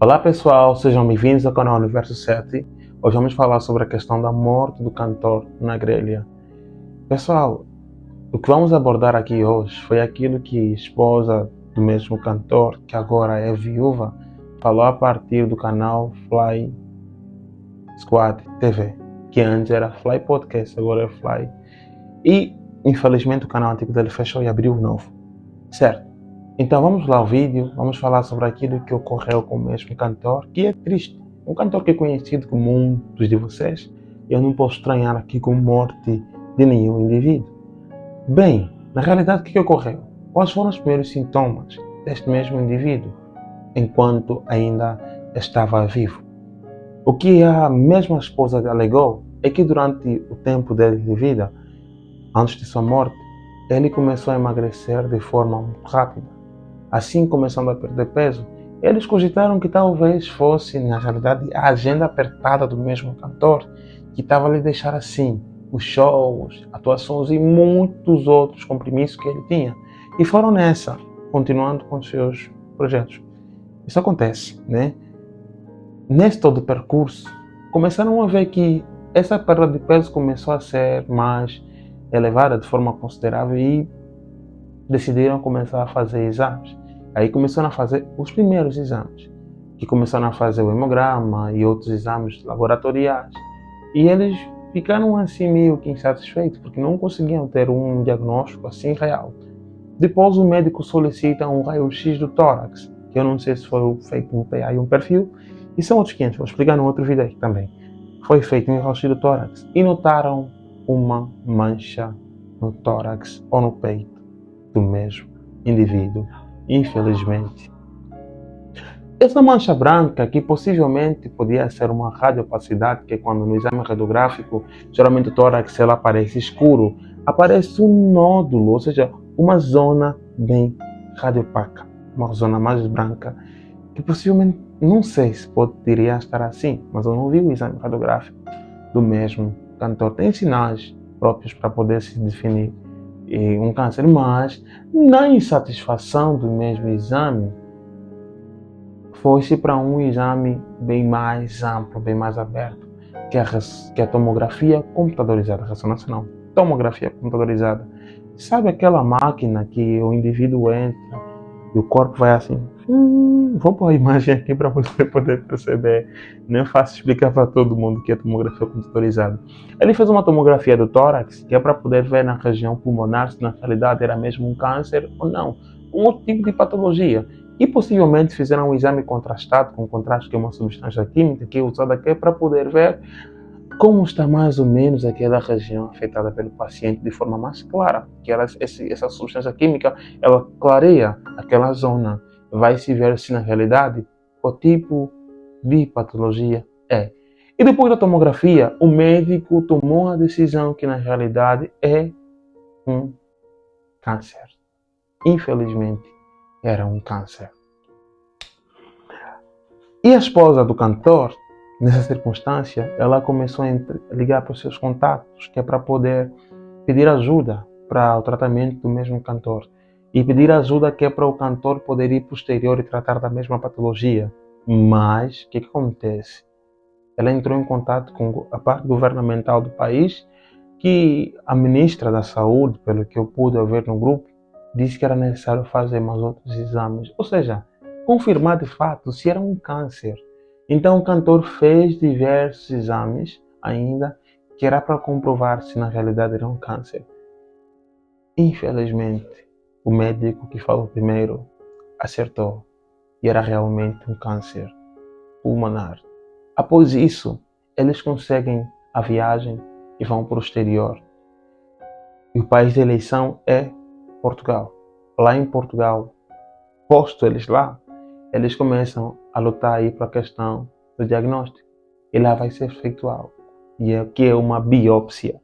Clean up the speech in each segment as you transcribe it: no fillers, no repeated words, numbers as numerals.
Olá pessoal, sejam bem-vindos ao canal Universo 7. Hoje vamos falar sobre a questão da morte do cantor na grelha. Pessoal, o que vamos abordar aqui hoje foi aquilo que a esposa do mesmo cantor, que agora é viúva, falou a partir do canal Fly Squad TV, que antes era Fly Podcast, agora é Fly. E, infelizmente, o canal antigo dele fechou e abriu um novo. Certo? Então vamos lá ao vídeo, vamos falar sobre aquilo que ocorreu com o mesmo cantor, que é triste. Um cantor que é conhecido como muitos de vocês, eu não posso estranhar aqui com morte de nenhum indivíduo. Bem, na realidade o que ocorreu? Quais foram os primeiros sintomas deste mesmo indivíduo, enquanto ainda estava vivo? O que a mesma esposa alegou é que durante o tempo dele de vida, antes de sua morte, ele começou a emagrecer de forma muito rápida. Assim, começando a perder peso, eles cogitaram que talvez fosse, na realidade, a agenda apertada do mesmo cantor, que estava a lhe deixar assim, os shows, atuações e muitos outros compromissos que ele tinha. E foram nessa, continuando com seus projetos. Isso acontece, né? Nesse todo o percurso, começaram a ver que essa perda de peso começou a ser mais elevada de forma considerável e decidiram começar a fazer exames. Aí começaram a fazer os primeiros exames, que começaram a fazer o hemograma e outros exames laboratoriais. E eles ficaram assim meio que insatisfeitos, porque não conseguiam ter um diagnóstico assim real. Depois o médico solicita um raio-x do tórax, que eu não sei se foi feito um PA e um perfil, e são outros 500, vou explicar no outro vídeo aqui também. Foi feito um raio-x do tórax e notaram uma mancha no tórax ou no peito do mesmo indivíduo, infelizmente. Essa mancha branca, que possivelmente podia ser uma radiopacidade, que é quando no exame radiográfico, geralmente o tórax ela aparece escuro, aparece um nódulo, ou seja, uma zona bem radiopaca, uma zona mais branca, que possivelmente, não sei se poderia estar assim, mas eu não vi o exame radiográfico do mesmo cantor. Tem sinais próprios para poder se definir um câncer, mas na insatisfação do mesmo exame, foi-se para um exame bem mais amplo, bem mais aberto, que é a tomografia computadorizada, ressonância não, tomografia computadorizada. Sabe aquela máquina que o indivíduo entra e o corpo vai assim? Vou pôr a imagem aqui para você poder perceber. Não é fácil explicar para todo mundo que é tomografia computadorizada. Ele fez uma tomografia do tórax, que é para poder ver na região pulmonar se na realidade era mesmo um câncer ou não, um outro tipo de patologia. E possivelmente fizeram um exame contrastado, com contraste, que é uma substância química que é usada aqui para poder ver como está mais ou menos aquela região afetada pelo paciente de forma mais clara, que essa substância química, ela clareia aquela zona, vai se ver se na realidade o tipo de patologia é. E depois da tomografia, o médico tomou a decisão que na realidade é um câncer. Infelizmente, era um câncer. E a esposa do cantor, nessa circunstância, ela começou a ligar para os seus contatos, que é para poder pedir ajuda para o tratamento do mesmo cantor. E pedir ajuda que é para o cantor poder ir posterior e tratar da mesma patologia. Mas, o que acontece? Ela entrou em contato com a parte governamental do país, que a ministra da Saúde, pelo que eu pude ver no grupo, disse que era necessário fazer mais outros exames. Ou seja, confirmar de fato se era um câncer. Então o cantor fez diversos exames ainda, que era para comprovar se na realidade era um câncer. Infelizmente, o médico que falou primeiro acertou e era realmente um câncer pulmonar. Após isso, eles conseguem a viagem e vão para o exterior. E o país de eleição é Portugal. Lá em Portugal, posto eles lá, eles começam a lutar aí para a questão do diagnóstico. E lá vai ser feito algo, que é uma biópsia.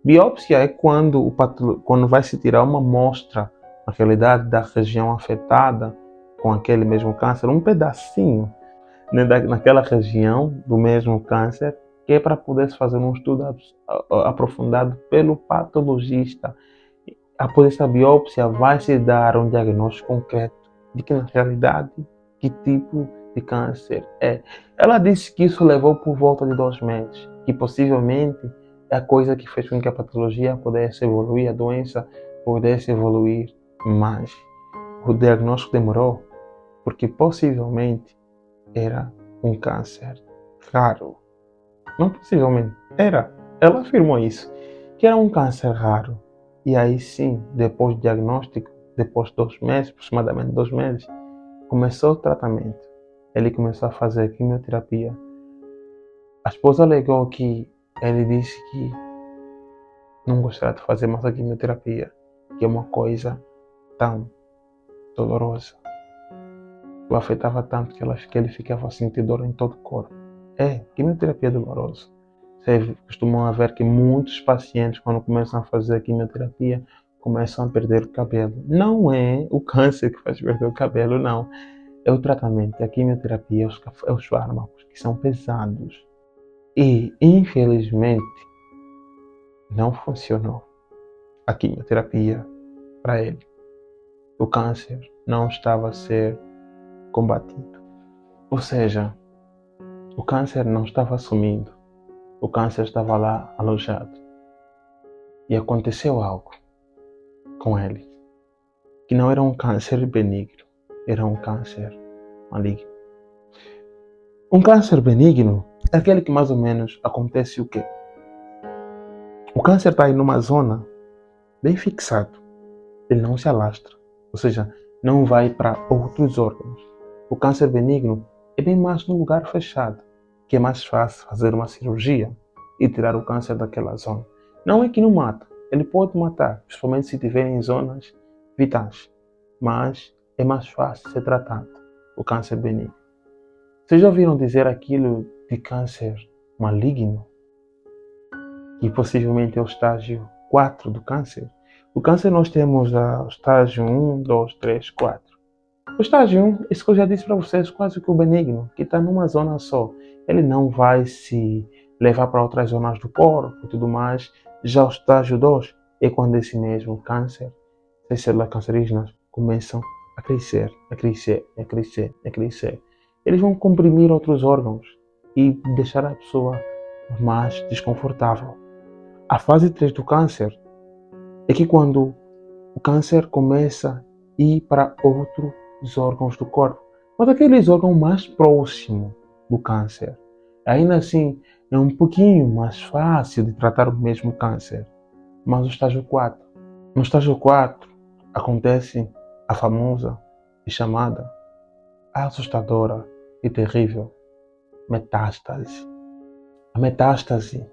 Biópsia é quando vai se tirar uma amostra, na realidade, da região afetada com aquele mesmo câncer, um pedacinho, né, naquela região do mesmo câncer, que é para poder se fazer um estudo aprofundado pelo patologista. Após essa biópsia, vai se dar um diagnóstico concreto de que, na realidade, que tipo de câncer. Ela disse que isso levou por volta de 2 meses, que possivelmente é a coisa que fez com que a patologia pudesse evoluir, a doença pudesse evoluir, mas o diagnóstico demorou, porque possivelmente era um câncer raro. Não possivelmente, era. Ela afirmou isso, que era um câncer raro. E aí sim, depois do diagnóstico, depois de 2 meses, aproximadamente 2 meses, começou o tratamento. Ele começou a fazer quimioterapia. A esposa alegou que ele disse que não gostaria de fazer mais a quimioterapia, que é uma coisa tão dolorosa. O afetava tanto que ele ficava sentindo dor em todo o corpo. Quimioterapia é dolorosa. Vocês costumam ver que muitos pacientes, quando começam a fazer a quimioterapia, começam a perder o cabelo. Não é o câncer que faz perder o cabelo, não. É o tratamento, a quimioterapia, os fármacos, que são pesados. E, infelizmente, não funcionou a quimioterapia para ele. O câncer não estava a ser combatido. Ou seja, o câncer não estava sumindo. O câncer estava lá alojado. E aconteceu algo com ele, que não era um câncer benigno, era um câncer maligno. Um câncer benigno é aquele que mais ou menos acontece o quê? O câncer está aí numa zona bem fixado. Ele não se alastra, ou seja, não vai para outros órgãos. O câncer benigno é bem mais num lugar fechado, que é mais fácil fazer uma cirurgia e tirar o câncer daquela zona. Não é que não mata, ele pode matar, principalmente se tiver em zonas vitais, mas é mais fácil ser tratado, o câncer benigno. Vocês já ouviram dizer aquilo de câncer maligno? Que possivelmente é o estágio 4 do câncer. O câncer nós temos o estágio 1, 2, 3, 4. O estágio 1, isso que eu já disse para vocês, quase que o benigno, que está numa zona só. Ele não vai se levar para outras zonas do corpo e tudo mais. Já o estágio 2 é quando esse mesmo câncer, as células cancerígenas, começam a crescer, a crescer, a crescer, a crescer. Eles vão comprimir outros órgãos e deixar a pessoa mais desconfortável. A fase 3 do câncer é que quando o câncer começa a ir para outros órgãos do corpo, mas aqueles órgãos mais próximos do câncer. Ainda assim, é um pouquinho mais fácil de tratar o mesmo câncer. Mas o estágio 4. No estágio 4 acontece a famosa e chamada, assustadora e terrível metástase. A metástase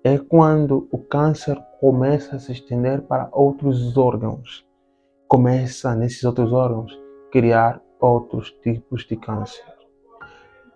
é quando o câncer começa a se estender para outros órgãos. Começa, nesses outros órgãos, criar outros tipos de câncer.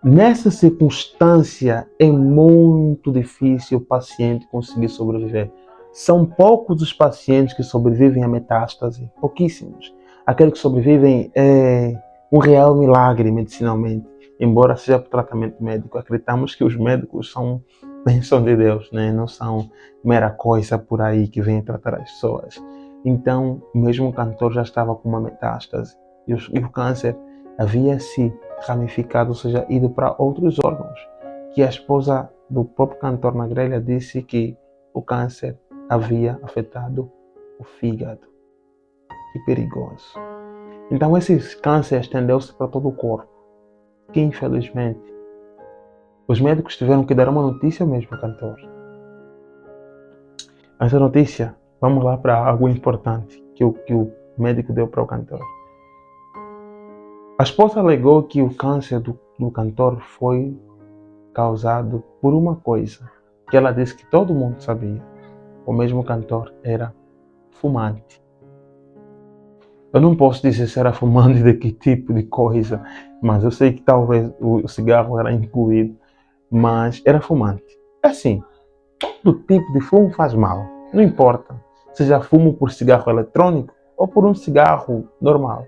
Nessa circunstância, é muito difícil o paciente conseguir sobreviver. São poucos os pacientes que sobrevivem à metástase, pouquíssimos. Aqueles que sobrevivem é um real milagre medicinalmente, embora seja por tratamento médico. Acreditamos que os médicos são bênção de Deus, né? Não são mera coisa por aí que vem tratar as pessoas. Então, mesmo o cantor já estava com uma metástase e o câncer havia se ramificado, ou seja, ido para outros órgãos. Que a esposa do próprio cantor na grelha disse que o câncer havia afetado o fígado. Que perigoso. Então esse câncer estendeu-se para todo o corpo. Que infelizmente os médicos tiveram que dar uma notícia mesmo ao cantor. Essa notícia, vamos lá para algo importante que o médico deu para o cantor. A esposa alegou que o câncer do cantor foi causado por uma coisa que ela disse que todo mundo sabia. O mesmo cantor era fumante. Eu não posso dizer se era fumante de que tipo de coisa, mas eu sei que talvez o cigarro era incluído, mas era fumante. Assim, todo tipo de fumo faz mal, não importa, seja fumo por cigarro eletrônico ou por um cigarro normal.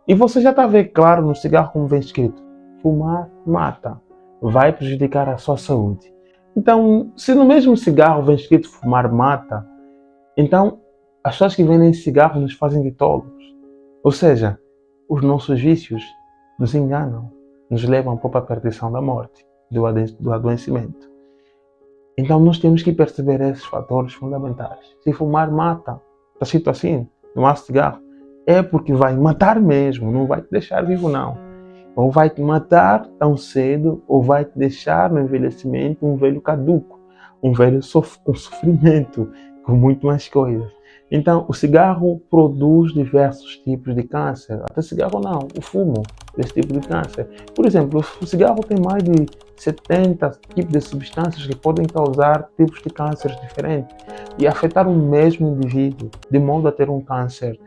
E você já está a ver claro no cigarro como vem escrito, fumar mata, vai prejudicar a sua saúde. Então, se no mesmo cigarro vem escrito fumar mata, então as pessoas que vendem cigarros nos fazem de tolos. Ou seja, os nossos vícios nos enganam, nos levam à própria perdição da morte, do adoecimento. Então nós temos que perceber esses fatores fundamentais. Se fumar mata, está escrito assim, não há cigarro, é porque vai matar mesmo, não vai te deixar vivo não. Ou vai te matar tão cedo, ou vai te deixar no envelhecimento um velho caduco, um velho com sofrimento, com muito mais coisas. Então, o cigarro produz diversos tipos de câncer. Até cigarro não, o fumo desse tipo de câncer. Por exemplo, o cigarro tem mais de 70 tipos de substâncias que podem causar tipos de cânceres diferentes e afetar o mesmo indivíduo, de modo a ter um câncer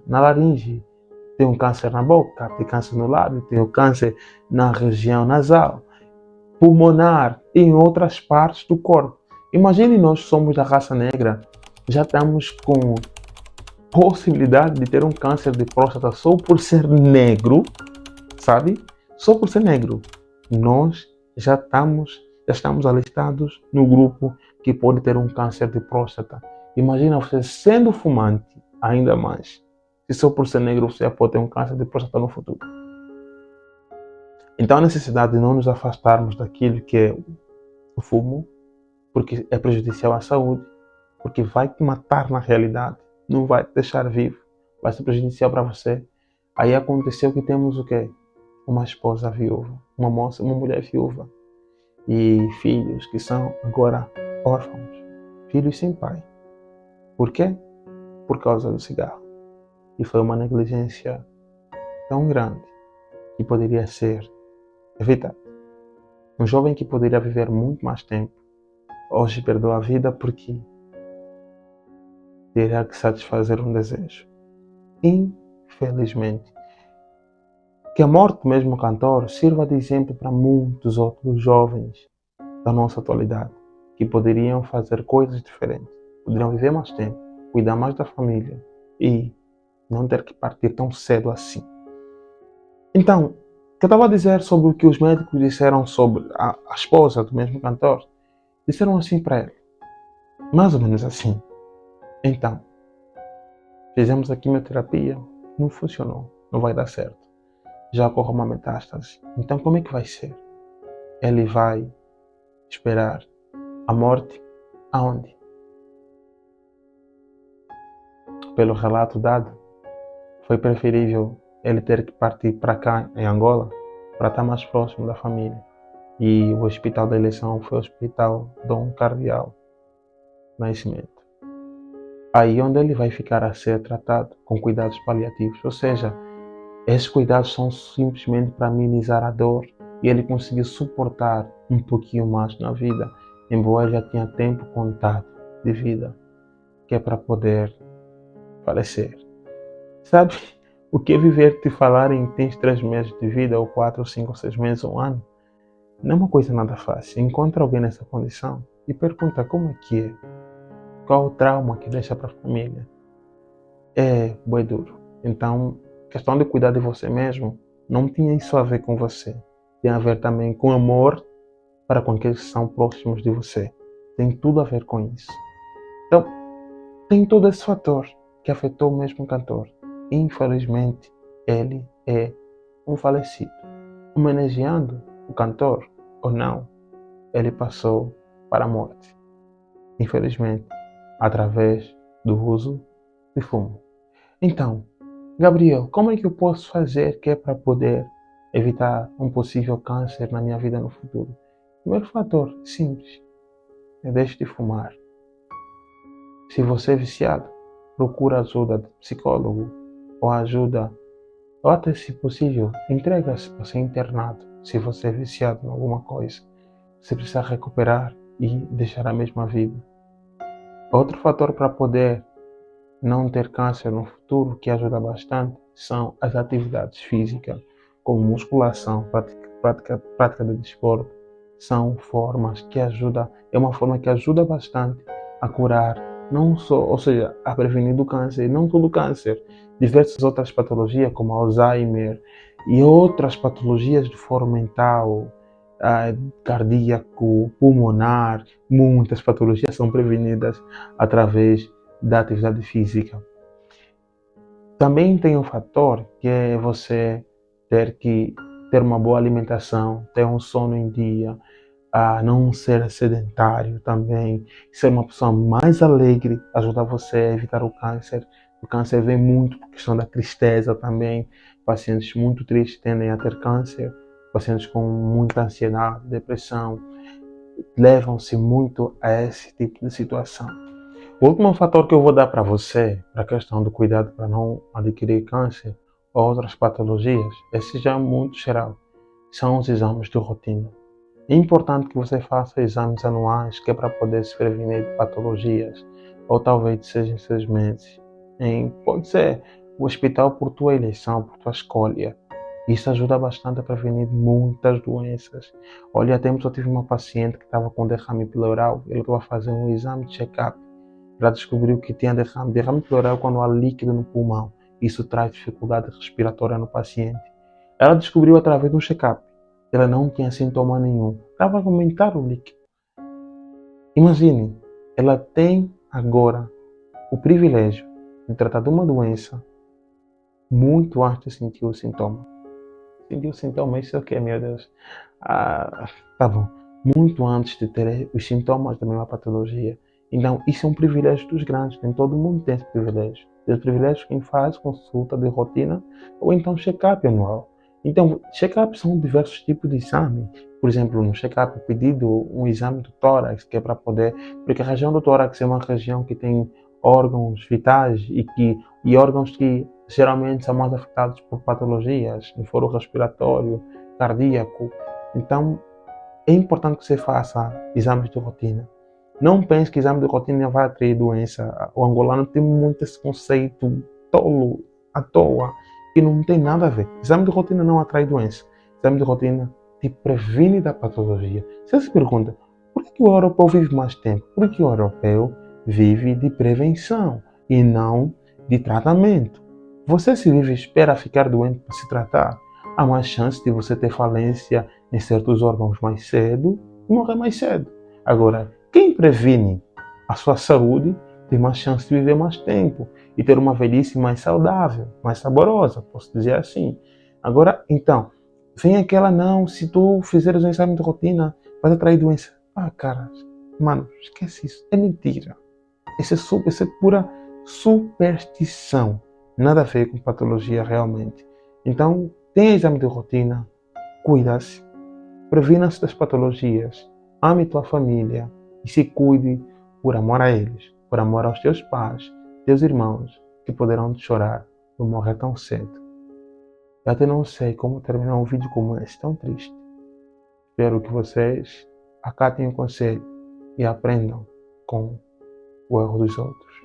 na laringe, tem um câncer na boca, tem câncer no lábio, tem o câncer na região nasal, pulmonar e em outras partes do corpo. Imagine nós somos da raça negra, já estamos com possibilidade de ter um câncer de próstata só por ser negro, sabe? Só por ser negro. Nós já estamos alistados no grupo que pode ter um câncer de próstata. Imagina você sendo fumante, ainda mais. Se só por ser negro você pode ter um câncer de próstata no futuro. Então a necessidade de não nos afastarmos daquilo que é o fumo, porque é prejudicial à saúde, porque vai te matar na realidade, não vai te deixar vivo, vai ser prejudicial para você. Aí aconteceu que temos o quê? Uma esposa viúva, uma mulher viúva e filhos que são agora órfãos, filhos sem pai. Por quê? Por causa do cigarro. E foi uma negligência tão grande que poderia ser evitada. Um jovem que poderia viver muito mais tempo, hoje perdeu a vida porque terá que satisfazer um desejo. Infelizmente, que a morte do mesmo cantor sirva de exemplo para muitos outros jovens da nossa atualidade, que poderiam fazer coisas diferentes, poderiam viver mais tempo, cuidar mais da família e não ter que partir tão cedo assim. Então, o que eu estava a dizer sobre o que os médicos disseram sobre a esposa do mesmo cantor, disseram assim para ele, mais ou menos assim. Então, fizemos a quimioterapia, não funcionou, não vai dar certo. Já ocorreu uma metástase. Então como é que vai ser? Ele vai esperar a morte aonde? Pelo relato dado, foi preferível ele ter que partir para cá, em Angola, para estar mais próximo da família. E o hospital da eleição foi o Hospital Dom Cardeal Nascimento. Aí onde ele vai ficar a ser tratado com cuidados paliativos, ou seja, esses cuidados são simplesmente para amenizar a dor e ele conseguir suportar um pouquinho mais na vida, embora ele já tenha tempo contado de vida, que é para poder falecer. Sabe o que é viver te falarem que tens 3 meses de vida, ou 4, ou 5, ou 6 meses, ou 1 ano? Não é uma coisa nada fácil. Encontra alguém nessa condição e pergunta como é que é. Qual o trauma que deixa para a família? É bem duro. Então, questão de cuidar de você mesmo não tinha isso a ver com você. Tem a ver também com amor para com aqueles que são próximos de você. Tem tudo a ver com isso. Então, tem todo esse fator que afetou o mesmo cantor. Infelizmente, ele é um falecido. Homenageando o cantor ou não, ele passou para a morte. Infelizmente, através do uso de fumo. Então, Gabriel, como é que eu posso fazer que é para poder evitar um possível câncer na minha vida no futuro? O primeiro fator, simples, é deixe de fumar. Se você é viciado, procura ajuda de psicólogo ou ajuda, ou até se possível, entrega-se para ser internado. Se você é viciado em alguma coisa, você precisa recuperar e deixar a mesma vida. Outro fator para poder não ter câncer no futuro, que ajuda bastante, são as atividades físicas, como musculação, prática de desporto. São formas que ajudam, é uma forma que ajuda bastante a curar, não só, ou seja, a prevenir do câncer, não só do câncer, diversas outras patologias, como Alzheimer e outras patologias de foro mental, cardíaco, pulmonar, muitas patologias são prevenidas através da atividade física. Também tem um fator que é você ter que ter uma boa alimentação, ter um sono em dia, não ser sedentário também, ser uma pessoa mais alegre, ajuda você a evitar o câncer. O câncer vem muito por questão da tristeza também. Pacientes muito tristes tendem a ter câncer, pacientes com muita ansiedade, depressão, levam-se muito a esse tipo de situação. O último fator que eu vou dar para você, para a questão do cuidado para não adquirir câncer ou outras patologias, esse já é muito geral, são os exames de rotina. É importante que você faça exames anuais, que é para poder se prevenir de patologias, ou talvez seja em 6 meses. Pode ser o hospital por tua eleição, por tua escolha. Isso ajuda bastante a prevenir muitas doenças. Olha, eu tive uma paciente que estava com derrame pleural, ele estava fazendo um exame de check-up. Ela descobriu que tinha derrame. Derrame pleural é quando há líquido no pulmão. Isso traz dificuldade respiratória no paciente. Ela descobriu através de um check-up. Ela não tinha sintoma nenhum. Estava a aumentar o líquido. Imagine, ela tem agora o privilégio de tratar de uma doença muito antes de sentir o sintoma. Sentir o sintoma, isso é o que, meu Deus? Tá bom. Muito antes de ter os sintomas da mesma patologia. Então, isso é um privilégio dos grandes. Nem todo mundo tem esse privilégio. Tem o privilégio quem faz consulta de rotina ou então check-up anual. Então, check-up são diversos tipos de exame. Por exemplo, no check-up é pedido um exame do tórax, que é para poder... Porque a região do tórax é uma região que tem órgãos vitais e órgãos que geralmente são mais afetados por patologias, no foro respiratório, cardíaco. Então, é importante que você faça exames de rotina. Não pense que exame de rotina vai atrair doença. O angolano tem muito esse conceito tolo, à toa, que não tem nada a ver. Exame de rotina não atrai doença. Exame de rotina te previne da patologia. Você se pergunta, por que o europeu vive mais tempo? Porque o europeu vive de prevenção e não de tratamento. Você se vive e espera ficar doente para se tratar, há mais chance de você ter falência em certos órgãos mais cedo e morrer mais cedo. Agora, quem previne a sua saúde tem mais chance de viver mais tempo e ter uma velhice mais saudável, mais saborosa, posso dizer assim. Agora, então, vem aquela não, se tu fizeres um exame de rotina, vai atrair doença. Cara, mano, esquece isso, é mentira. Isso é pura superstição. Nada a ver com patologia realmente. Então, tenha exame de rotina, cuida-se, previna-se das patologias, ame tua família e se cuide por amor a eles, por amor aos teus pais, teus irmãos, que poderão te chorar por morrer tão cedo. Eu até não sei como terminar um vídeo como esse, tão triste. Espero que vocês acatem o conselho e aprendam com o erro dos outros.